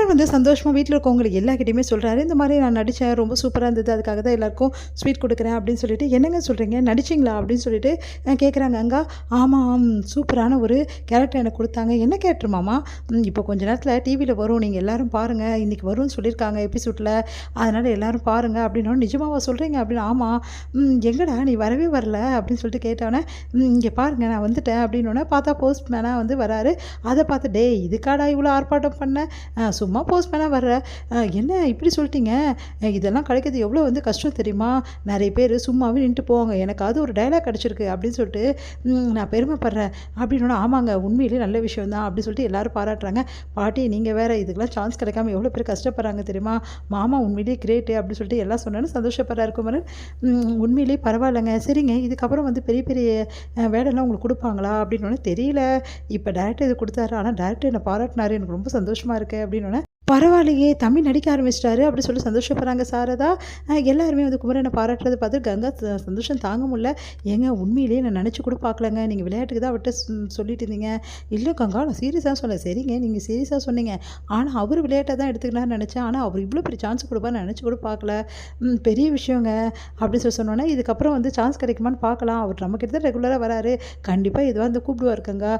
குமரன் வந்து சந்தோஷமாக வீட்டில் இருக்கவங்களுக்கு எல்லாக்கிட்டையுமே சொல்கிறாரு, இந்த மாதிரி நான் நடித்தேன், ரொம்ப சூப்பராக இருந்தது, அதுக்காக தான் எல்லாருக்கும் ஸ்வீட் கொடுக்குறேன் அப்படின்னு சொல்லிட்டு. என்னங்க சொல்கிறீங்க, நடிச்சிங்களா அப்படின்னு சொல்லிட்டு கேட்குறாங்க. அங்கே ஆமாம், சூப்பரான ஒரு கேரக்டர் எனக்கு கொடுத்தாங்க. என்ன கேரக்டர் மாமா? இப்போ கொஞ்ச நேரத்தில் டிவியில் வரும், நீங்கள் எல்லோரும் பாருங்கள், இன்றைக்கி வரும்னு சொல்லியிருக்காங்க எபிசோடில், அதனால் எல்லோரும் பாருங்கள் அப்படின்னா. நிஜமாவா சொல்கிறீங்க அப்படின்னு. ஆமாம். எங்கடா நீ வரவே வரல அப்படின்னு சொல்லிட்டு கேட்டவொடனே, இங்கே பாருங்கள் நான் வந்துட்டேன் அப்படின்னோடனே பார்த்தா போஸ்ட்மேனாக வந்து வராரு. அதை பார்த்து, டே இதுக்காடா இவ்வளோ ஆர்ப்பாட்டம் பண்ண, சும்மா போஸ்ட்மேனாக வர்ற, என்ன இப்படி சொல்லிட்டீங்க, இதெல்லாம் கிடைக்கிறது எவ்வளோ வந்து கஷ்டம் தெரியுமா, நிறைய பேர் சும்மாவே நின்றுட்டு போவாங்க, எனக்காவது ஒரு டைலாக் கிடச்சிருக்கு அப்படின்னு சொல்லிட்டு நான் பெருமைப்படுறேன் அப்படின்னா. ஆமாங்க, உண்மையிலே நல்ல விஷயம் தான் அப்படின்னு சொல்லிட்டு எல்லோரும் பாராட்டுறாங்க. பாட்டி நீங்கள் வேறு, இதுக்கெல்லாம் சான்ஸ் கிடைக்காம எவ்வளோ பேர் கஷ்டப்படுறாங்க தெரியுமா, மாமா உண்மையிலே கிரேட்டு அப்படின்னு சொல்லிட்டு எல்லாம் சொன்னாலும் சந்தோஷப்படுறாரு குமரன். உண்மையிலே பரவாயில்லைங்க, சரிங்க இதுக்கப்புறம் வந்து பெரிய பெரிய வேலைலாம் உங்களுக்கு கொடுப்பாங்களா அப்படின்னு தெரியல, இப்போ டேரக்டர் இது கொடுத்தாரு, ஆனால் டேரக்டர் என்னை பாராட்டினாரு, எனக்கு ரொம்ப சந்தோஷமாக இருக்குது அப்படின்னு. பரவாயில்லையே, தம்பி நடிக்க ஆரம்பிச்சிட்டாரு அப்படி சொல்லி சந்தோஷப்படுறாங்க சாரதா. எல்லாருமே வந்து குமரனை பாராட்டுறது பார்த்து கங்கா சந்தோஷம் தாங்க முடியல. ஏங்க உண்மையிலேயே நான் நினச்சி கூட பார்க்கலங்க, நீங்கள் விளையாட்டுக்கு தான் அவர்கிட்ட சொல்லிட்டு இருந்தீங்க. இல்லை கங்கா, நான் சீரியஸாக சொல்ல. சரிங்க நீங்கள் சீரியஸாக சொன்னீங்க, ஆனால் அவர் விளையாட்டாக தான் எடுத்துக்கலான்னு நினச்சேன், ஆனால் அவர் இவ்வளோ பெரிய சான்ஸ் கொடுப்பான்னு நினச்சி கூட பார்க்கல, பெரிய விஷயங்க அப்படின்னு சொல்லி சொன்னோன்னே, இதுக்கப்புறம் வந்து சான்ஸ் கிடைக்குமான்னு பார்க்கலாம், அவர் நம்மக்கிட்ட தான் ரெகுலராக வராரு, கண்டிப்பாக இதுவாக வந்து கூப்பிடுவார் கங்கா,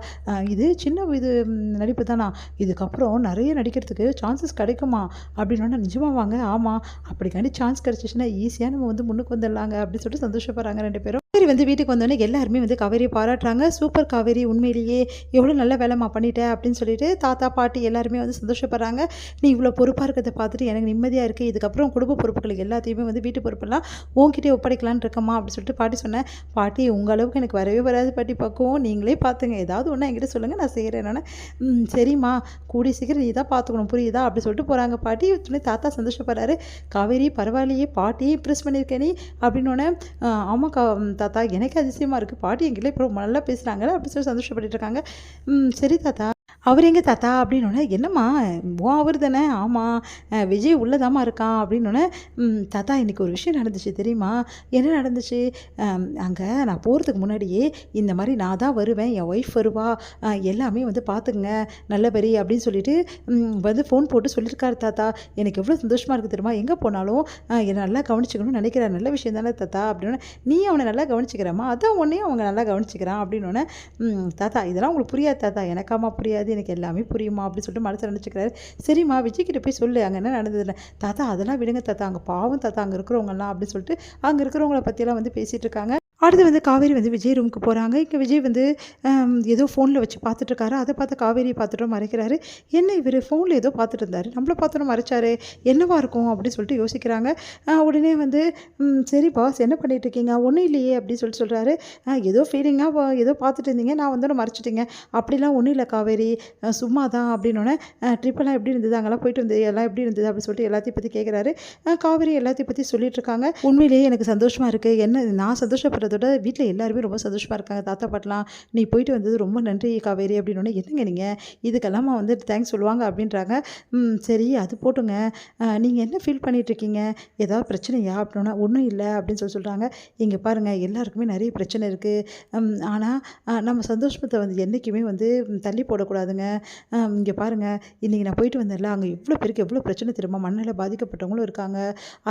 இது சின்ன இது நடிப்பு தானா, இதுக்கப்புறம் நிறைய நடிக்கிறதுக்கு சான்சஸ் கிடைக்குமா அப்படின்னா. நிஜமாக வாங்க, ஆமாம் அப்படிக்காண்டி சான்ஸ் கிடச்சிச்சுன்னா ஈஸியாக நம்ம வந்து முன்னுக்கு வந்துடலாங்க அப்படின்னு சொல்லிட்டு சந்தோஷப்படுறாங்க ரெண்டு பேரும். காவேரி வந்து வீட்டுக்கு வந்தோடனே எல்லாருமே வந்து காவேரியை பாராட்டுறாங்க. சூப்பர் காவேரி, உண்மையிலேயே எவ்வளோ நல்ல வேலைமா பண்ணிட்டேன் அப்படின்னு சொல்லிட்டு தாத்தா பாட்டி எல்லாருமே வந்து சந்தோஷப்படுறாங்க. நீ இவ்வளோ பொறுப்பாக இருக்கிறத பார்த்துட்டு எனக்கு நிம்மதியாக இருக்குது, இதுக்கப்புறம் குடும்ப பொறுப்புகள் எல்லாத்தையுமே வந்து வீட்டு பொறுப்பெல்லாம் உங்ககிட்டே ஒப்படைக்கலான்னு இருக்கம்மா அப்படின்னு சொல்லிட்டு பாட்டி சொன்னேன். பாட்டி உங்கள் அளவுக்கு எனக்கு வரவே வராது பாட்டி, பக்குவம் நீங்களே பார்த்துங்க, ஏதாவது ஒன்று என்கிட்ட சொல்லுங்கள் நான் செய்கிறேன். நான் சரிம்மா, கூடி சீக்கிரம் நீ தான் பார்த்துக்கணும் புரியுதா அப்படி சொல்லிட்டு போகிறாங்க பாட்டி. தாத்தா சந்தோஷப்படுறாரு. காவேரி பரவாயில்லையே, பாட்டி இம்ப்ரெஸ் பண்ணியிருக்கேன் நீ அப்படின்னோடனே. ஆமாம் தாத்தா, எனக்கு அதிசயமாக இருக்குது, பாட்டி எங்கிட்ட இப்போ நல்லா பேசுகிறாங்களே அப்படி சொல்லி சந்தோஷப்பட்டு இருக்காங்க. சரி தாத்தா, அவர் எங்கே தாத்தா அப்படின்னோடனே. என்னம்மா அவர் தானே, ஆமாம் விஜய் உள்ளதாம்மா இருக்கான் அப்படின்னோடனே. தாத்தா இன்றைக்கி ஒரு விஷயம் நடந்துச்சு தெரியுமா, என்ன நடந்துச்சு, அங்கே நான் போகிறதுக்கு முன்னாடியே இந்த மாதிரி நான் தான் வருவேன், என் ஒய்ஃப் வருவா, எல்லாமே வந்து பார்த்துக்குங்க நல்லபடி அப்படின்னு சொல்லிட்டு வந்து ஃபோன் போட்டு சொல்லியிருக்காரு தாத்தா. எனக்கு எவ்வளோ சந்தோஷமாக இருக்குது தெரியுமா, எங்கே போனாலும் என்னை நல்லா கவனிச்சிக்கணும்னு நினைக்கிறேன், நல்ல விஷயம் தானே தாத்தா அப்படின்னோடனே. நீ அவனை நல்லா கவனிச்சிக்கிறம்மா, அதான் உன்னையும் அவங்க நல்லா கவனிச்சிக்கிறான் அப்படின்னோடனே. தாத்தா இதெல்லாம் உங்களுக்கு புரியாது தாத்தா. எனக்காமா புரியாது, எனக்கு எல்லாமே புரியுமா அப்படின்னு சொல்லிட்டு மனசில் நினச்சிக்கிறாரு. சரிம்மா விஜய்கிட்ட போய் சொல்லு அங்கே என்ன நடந்ததுன்னு. தாத்தா அதெல்லாம் விடுங்க தாத்தா, அங்கே பாவம் தாத்தா அங்கே இருக்கிறவங்கலாம் அப்படின்னு சொல்லிட்டு அங்கே இருக்கிறவங்கள பற்றியெல்லாம் வந்து பேசிகிட்டு இருக்காங்க. அடுத்து வந்து காவேரி வந்து விஜய் ரூமுக்கு போகிறாங்க. இங்கே விஜய் வந்து ஏதோ ஃபோனில் வச்சு பார்த்துட்ருக்காரு. அதை பார்த்து காவேரியை பார்த்துட்டோம் மறைக்கிறாரு. என்ன இவர் ஃபோனில் ஏதோ பார்த்துட்டு இருந்தார், நம்மளை பார்த்துட்டோம் மறைச்சாரு, என்னவா இருக்கும் அப்படின்னு சொல்லிட்டு யோசிக்கிறாங்க. உடனே வந்து சரி பாஸ் என்ன பண்ணிகிட்டு இருக்கீங்க, ஒன்றும் இல்லையே அப்படின்னு சொல்லிட்டு சொல்கிறாரு. ஏதோ ஃபீலிங்காக ஏதோ பார்த்துட்டு இருந்தீங்க, நான் வந்தோன்னே மறைச்சிட்டிங்க. அப்படிலாம் ஒன்றும் இல்லை காவேரி, சும்மா தான் அப்படின்னோடனே. ட்ரிப்பெல்லாம் எப்படி இருந்தது, அங்கெல்லாம் போயிட்டு வந்தது எல்லாம் எப்படி இருந்தது அப்படின்னு சொல்லிட்டு எல்லாத்தையும் பற்றி கேட்குறாரு. காவேரி எல்லாத்தையும் பற்றி சொல்லிட்டு இருக்காங்க. உண்மையிலேயே எனக்கு சந்தோஷமாக இருக்குது, என்ன நான் சந்தோஷப்படுறதோட வீட்டில் எல்லாருமே ரொம்ப சந்தோஷமாக இருக்காங்க, தாத்தா பாட்டலாம் நீ போயிட்டு வந்தது ரொம்ப நன்றி காவேரி அப்படின்னோடனே. என்னங்க நீங்கள் இதுக்கெல்லாம் வந்து தேங்க்ஸ் சொல்லுவாங்க அப்படின்றாங்க. சரி அது போட்டுங்க, நீங்கள் என்ன ஃபீல் பண்ணிகிட்ருக்கீங்க, ஏதாவது பிரச்சனையா அப்படின்னா. ஒன்றும் இல்லை அப்படின்னு சொல்கிறாங்க. இங்கே பாருங்கள் எல்லாருக்குமே நிறைய பிரச்சனை இருக்குது, ஆனால் நம்ம சந்தோஷத்தை வந்து என்றைக்குமே வந்து தள்ளி போடக்கூடாதுங்க. இங்கே பாருங்கள் இன்றைக்கி நான் போயிட்டு வந்தேன்ல, அங்கே எவ்வளோ பேருக்கு எவ்வளோ பிரச்சனை தெரியுமா, மண்ணில் பாதிக்கப்பட்டவங்களும் இருக்காங்க,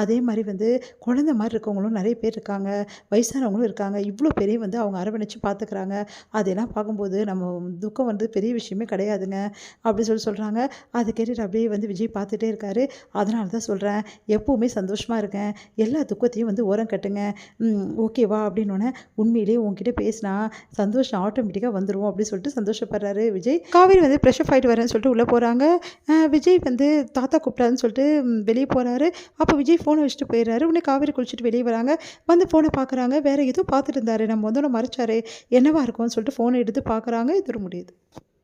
அதே மாதிரி வந்து குழந்தை மாதிரி இருக்கவங்களும் நிறைய பேர் இருக்காங்க, வயசானவங்களும் இருக்காங்க, இவ்வளோ பேரையும் வந்து அவங்க அரவணைச்சு பார்த்துக்கிறாங்க. அதெல்லாம் பார்க்கும்போது நம்ம துக்கம் வந்து பெரிய விஷயமே கிடையாதுங்க அப்படி சொல்கிறாங்க. அதை கேட்டுட்டு அப்படியே வந்து விஜய் பார்த்துட்டே இருக்காரு. அதனால தான் சொல்கிறேன், எப்போவுமே சந்தோஷமாக இருக்கேன், எல்லா துக்கத்தையும் வந்து ஓரம் கட்டுங்க, ஓகேவா அப்படின்னோடனே. உண்மையிலேயே உங்ககிட்ட பேசினா சந்தோஷம் ஆட்டோமேட்டிக்காக வந்துடும் அப்படின்னு சொல்லிட்டு சந்தோஷப்படுறாரு விஜய். காவேரி வந்து ஃப்ரெஷ்அப் ஆகிட்டு வரேன்னு சொல்லிட்டு உள்ளே போகிறாங்க. விஜய் வந்து தாத்தா கூப்பிட்டாருன்னு சொல்லிட்டு வெளியே போகிறாரு. அப்போ விஜய் ஃபோனை வச்சுட்டு போயிடுறாரு. உடனே காவேரி குளிச்சுட்டு வெளியே வராங்க. வந்து ஃபோனை பார்க்குறாங்க. வேறு ஏதோ பார்த்துட்டு இருந்தாரு, நம்ம வந்து மறைச்சாரு, என்னவா இருக்கும்னு சொல்லிட்டு ஃபோனை எடுத்து பார்க்குறாங்க. இது முடியுது.